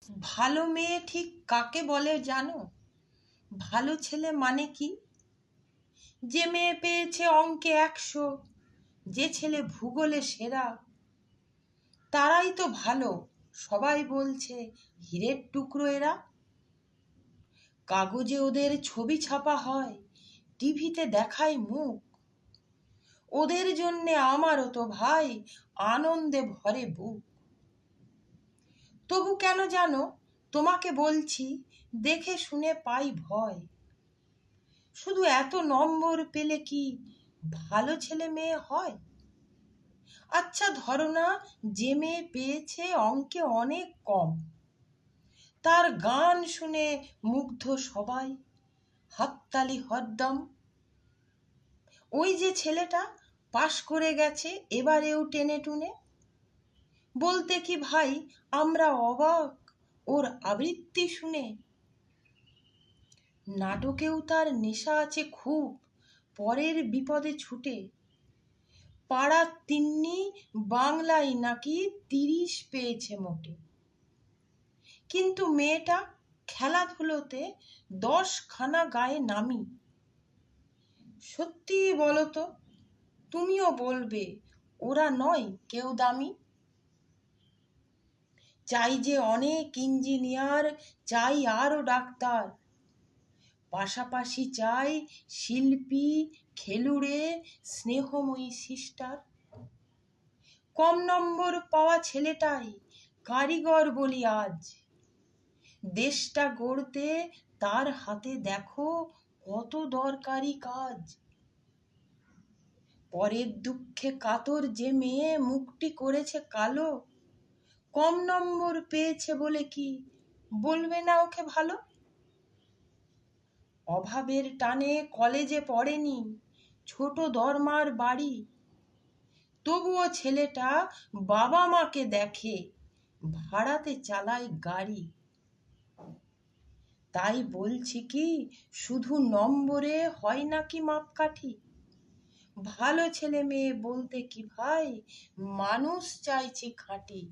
ভালো মেয়ে ঠিক কাকে বলে জানো? ভালো ছেলে মানে কি? যে মেয়ে পেয়েছে অঙ্কে 100, যে ছেলে ভূগোলে সেরা, তারাই তো ভালো। সবাই বলছে হীরের টুকরো এরা। কাগজে ওদের ছবি ছাপা হয়, টিভিতে দেখায় মুখ। ওদের জন্যে আমারও তো ভাই আনন্দে ভরে বুক। তবু কেন জানো তোমাকে বলছি, দেখে শুনে পাই ভয়। শুধু এত নম্বর পেলে কি ভালো ছেলে মেয়ে হয়? আচ্ছা ধরো না, যে মেয়ে পেয়েছে অঙ্কে অনেক কম, তার গান শুনে মুগ্ধ সবাই, হাততালি হরদম। ওই যে ছেলেটা পাশ করে গেছে এবারেও টেনে টুনে, বলতে কি ভাই আমরা অবাক ওর আবৃত্তি শুনে। নাটকেও তার নেশা আছে খুব, পরের বিপদে ছুটে। পাড়ার তিন্নি বাংলায় নাকি 30 পেয়েছে মোটে। কিন্তু মেয়েটা খেলাধুলোতে 10খানা গায়ে নামি। সত্যি বলো তো, তুমিও বলবে ওরা নয় কেউ দামি? চাই যে অনেক ইঞ্জিনিয়ার, চাই আরো ডাক্তার, পাশাপাশি চাই শিল্পী, খেলুড়ে, স্নেহময়ী সিস্টার। কম নম্বর পাওয়া ছেলেটাই কারিগর বলি আজ, দেশটা গড়তে তার হাতে দেখো কত দরকারি কাজ। পরের দুঃখে কাতর যে মেয়ে মুখটি করেছে কালো, কম নম্বর পেয়েছে বলে কি বলবে না ওকে ভালো? অভাবের টানে কলেজে পড়েনি, ছোট দরমার বাড়ি, তবুও ছেলেটা বাবা মাকে দেখে, ভাড়াতে চালায় গাড়ি। তাই বলছি কি, শুধু নম্বরে হয় নাকি মাপকাঠি? ভালো ছেলে মেয়ে বলতে কি ভাই মানুষ চাইছি খাঁটি।